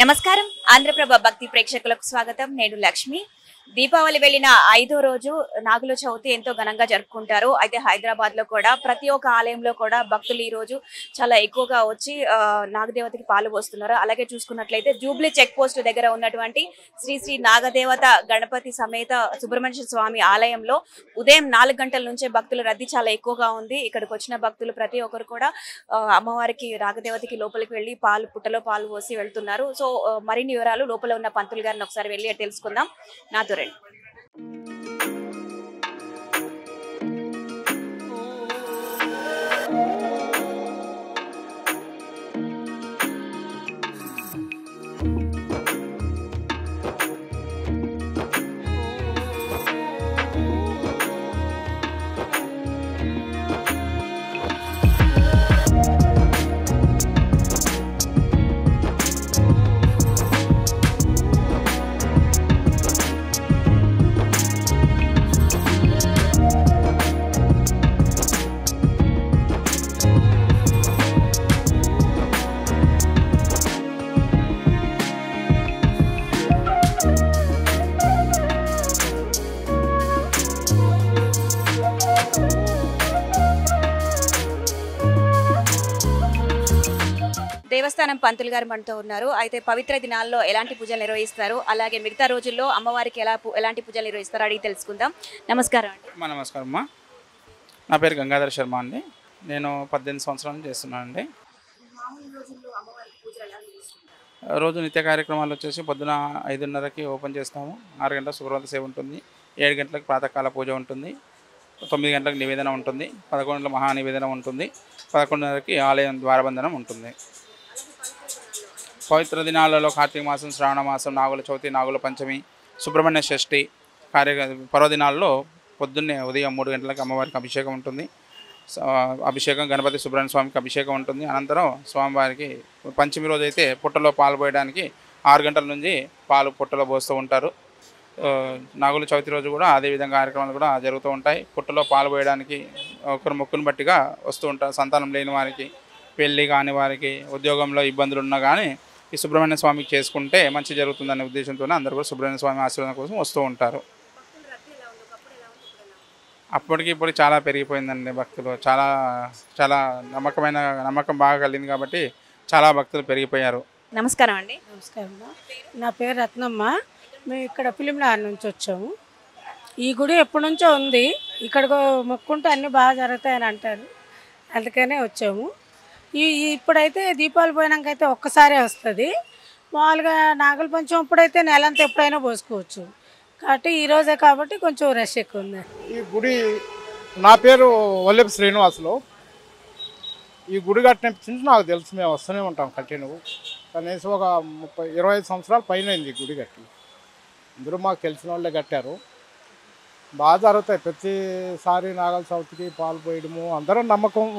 నమస్కారం ఆంధ్రప్రభ భక్తి ప్రేక్షకులకు స్వాగతం. నేను లక్ష్మి. దీపావళి వెళ్ళిన 5వ రోజు నాగుల చవితి ఎంతో ఘనంగా జరుపుకుంటారు. అయితే హైదరాబాద్ లో కూడా ప్రతి ఒక్క ఆలయంలో కూడా భక్తులు ఈ రోజు చాలా ఎక్కువగా వచ్చి నాగదేవతకి పాలు పోస్తున్నారు. అలాగే చూసుకున్నట్లయితే జూబ్లీ చెక్ పోస్ట్ దగ్గర ఉన్నటువంటి శ్రీ శ్రీ నాగదేవత గణపతి సమేత సుబ్రహ్మణ్య స్వామి ఆలయంలో ఉదయం 4 గంటల నుంచే భక్తుల రద్దీ చాలా ఎక్కువగా ఉంది. ఇక్కడికి వచ్చిన భక్తులు ప్రతి ఒక్కరు కూడా అమ్మవారికి నాగదేవతకి లోపలికి వెళ్ళి పుట్టలో పాలు పోసి వెళ్తున్నారు. సో మరిన్ని వివరాలు లోపల ఉన్న పంతులు గారిని ఒకసారి వెళ్ళి తెలుసుకుందాం. నాతో రండి. దేవస్థానం పంతులు గారు మనతో ఉన్నారు. అయితే పవిత్ర దినాల్లో ఎలాంటి పూజలు నిర్వహిస్తారు, అలాగే మిగతా రోజుల్లో అమ్మవారికి ఎలాంటి పూజలు నిర్వహిస్తారో అడిగి తెలుసుకుందాం. నమస్కారం అండి. నమస్కారం అమ్మా. నా పేరు గంగాధర శర్మ అండి. నేను 18 సంవత్సరాలు చేస్తున్నాను అండి. రోజు నిత్య కార్యక్రమాలు వచ్చేసి పొద్దున 5:30కి ఓపెన్ చేస్తాము. 6 గంటలకు సుప్రభాత సేవ ఉంటుంది. 7 గంటలకు ప్రాతకాల పూజ ఉంటుంది. 9 గంటలకు నివేదన ఉంటుంది. 11 గంటలకు మహా నివేదన ఉంటుంది. 11:30కి ఆలయం ద్వారబంధనం ఉంటుంది. పవిత్ర దినాలలో కార్తీక మాసం, శ్రావణ మాసం, నాగుల చవితి, నాగుల పంచమి, సుబ్రహ్మణ్య షష్ఠి పర్వదినాల్లో పొద్దున్నే ఉదయం 3 గంటలకు అమ్మవారికి అభిషేకం ఉంటుంది. అభిషేకం గణపతి సుబ్రహ్మణ్య స్వామికి అభిషేకం ఉంటుంది. అనంతరం స్వామివారికి పంచమి రోజు అయితే పుట్టలో పాలు పోయడానికి 6 గంటల నుంచి పాలు పుట్టలో పోస్తూ ఉంటారు. నాగుల చవితి రోజు కూడా అదేవిధంగా కార్యక్రమాలు కూడా జరుగుతూ ఉంటాయి. పుట్టలో పాలు పోయడానికి ఒకరు మొక్కును బట్టిగా వస్తూ ఉంటారు. సంతానం లేని వారికి, పెళ్ళి కాని వారికి, ఉద్యోగంలో ఇబ్బందులు ఉన్నా కానీ ఈ సుబ్రహ్మణ్య స్వామికి చేసుకుంటే మంచి జరుగుతుందనే ఉద్దేశంతో అందరూ కూడా సుబ్రహ్మణ్య స్వామి ఆశీర్వాదం కోసం వస్తూ ఉంటారు. అప్పటికి ఇప్పుడు చాలా పెరిగిపోయిందండి. భక్తులు చాలా చాలా నమ్మకం బాగా కలిగింది కాబట్టి చాలా భక్తులు పెరిగిపోయారు. నమస్కారం అండి. నమస్కారం. నా పేరు రత్నమ్మ. మేము ఇక్కడ ఫిలింనగర్ నుంచి వచ్చాము. ఈ గుడి ఎప్పటి నుంచో ఉంది. ఇక్కడికి మొక్కుంటే అన్నీ బాగా జరుగుతాయని అంటారు, అందుకనే వచ్చాము. ఇప్పుడైతే దీపావళి పోయినాకైతే ఒక్కసారే వస్తుంది. మామూలుగా నాగుల పంచం ఇప్పుడైతే నెలంతా ఎప్పుడైనా పోసుకోవచ్చు కాబట్టి ఈరోజే కాబట్టి కొంచెం రష్ ఎక్కువ ఉంది. ఈ గుడి నా పేరు వల్లెపు శ్రీనివాసులు. ఈ గుడి కట్టినప్పటి నుంచి నాకు తెలుసు, మేము వస్తూనే ఉంటాం కంటిన్యూ. కనీసం ఒక 25 సంవత్సరాల పైన అయింది ఈ గుడి కట్టి. అందరూ మాకు తెలిసిన వాళ్ళే కట్టారు. బాగా జరుగుతాయి. ప్రతిసారి నాగల చవితికి పాలు పోయడము అందరూ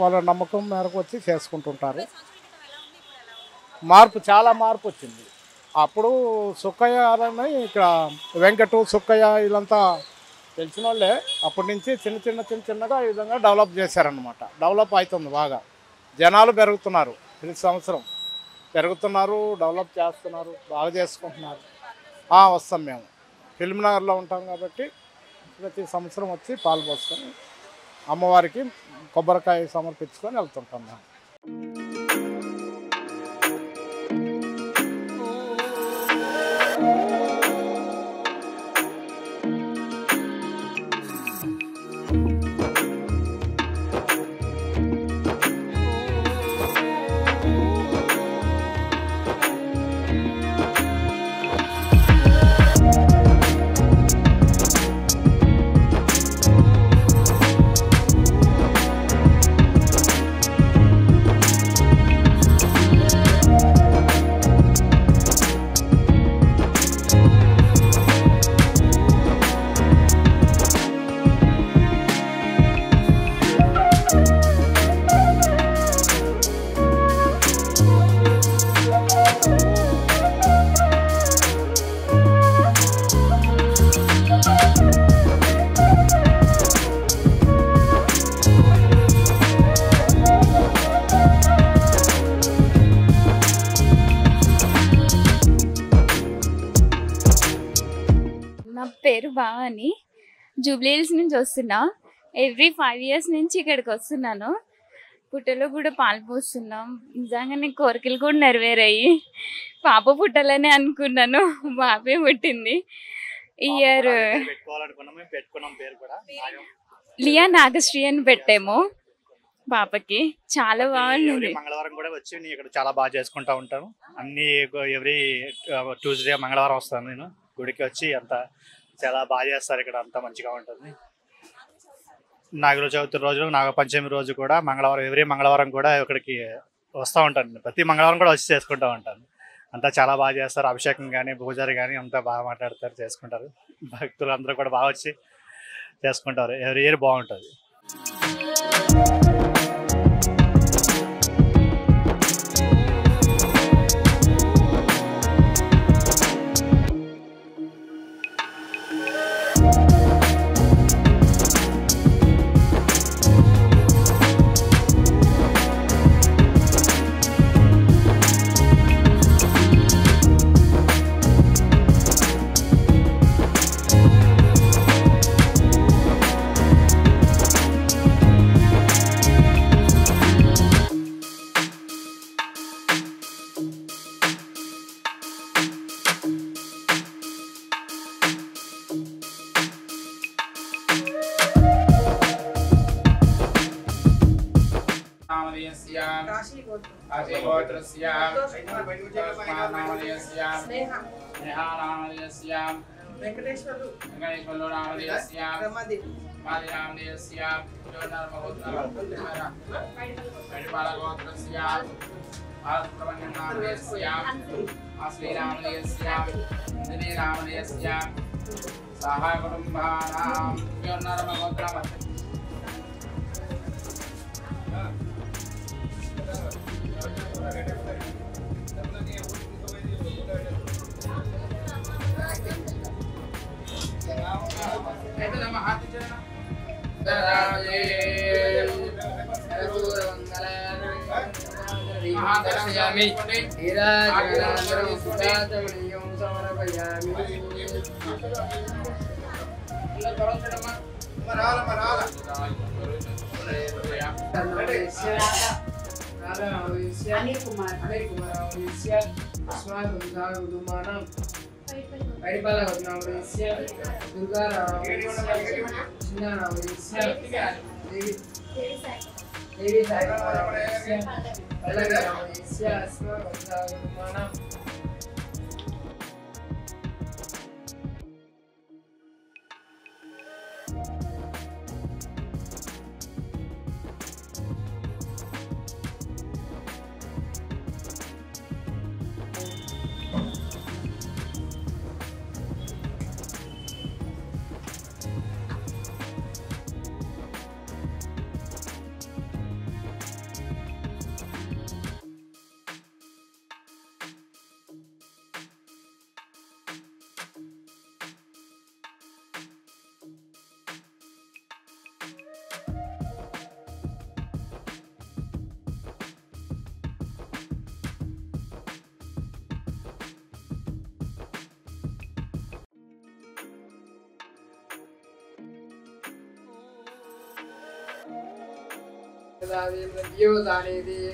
వాళ్ళ నమ్మకం మేరకు వచ్చి చేసుకుంటుంటారు. చాలా మార్పు వచ్చింది. అప్పుడు సుక్కయ్య అని ఇక్కడ వెంకటు సుక్కయ్య వీళ్ళంతా తెలిసిన వాళ్ళే. అప్పటి నుంచి చిన్నగా ఈ విధంగా డెవలప్ చేశారనమాట. డెవలప్ అవుతుంది బాగా. జనాలు పెరుగుతున్నారు, ప్రతి సంవత్సరం పెరుగుతున్నారు, డెవలప్ చేస్తున్నారు, బాగా చేసుకుంటున్నారు. వస్తాం. మేము ఫిలింనగర్లో ఉంటాం కాబట్టి ప్రతి సంవత్సరం వచ్చి పాలు పోసుకొని అమ్మవారికి కొబ్బరికాయ సమర్పించుకొని వెళ్తుంటాం మేము. పేరు భావని, జూబ్లీ హిల్స్ నుంచి వస్తున్నా. ఎవ్రీ 5 years నుంచి ఇక్కడికి వస్తున్నాను. పుట్టలో కూడా పాలు పోస్తున్నాం. నిజంగానే కోరికలు కూడా నెరవేరాయి. పాప పుట్టాలని అనుకున్నాను, బాబే పుట్టింది. ఈ ఇయర్ లియా నాగశ్రీ అని పెట్టాము పాపకి. చాలా బాగుంది. మంగళవారం కూడా వచ్చి నేను ఇక్కడ చాలా బాగా చేసుకుంటా ఉంటాను. అన్ని ఎవ్రీ ట్యూస్డే మంగళవారం వస్తాను నేను గుడికి వచ్చి. అంతా చాలా బాగా చేస్తారు ఇక్కడ, అంతా మంచిగా ఉంటుంది. నాగుల చవితి రోజు, నాగపంచమి రోజు కూడా మంగళవారం, ఎవ్రీ మంగళవారం కూడా ఇక్కడికి వస్తూ ఉంటాను. ప్రతి మంగళవారం కూడా వచ్చి చేసుకుంటూ ఉంటాను. అంతా చాలా బాగా చేస్తారు. అభిషేకం కానీ పూజారి కానీ అంతా బాగా మాట్లాడతారు, చేసుకుంటారు. భక్తులు అందరూ కూడా బాగా వచ్చి చేసుకుంటారు. ఎవ్రీ ఇయర్ బాగుంటుంది.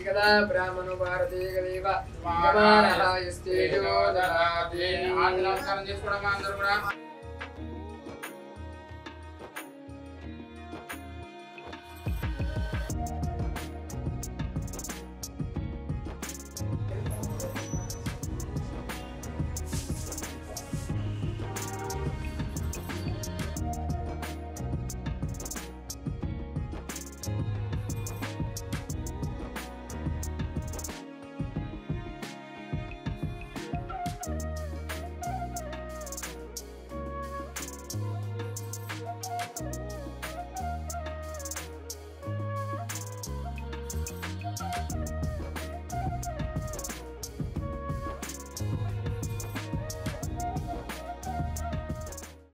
కదా బ్రాహ్మణు భారతీయ దేవ నమస్కారం చేసుకోవడం అందరూ కూడా.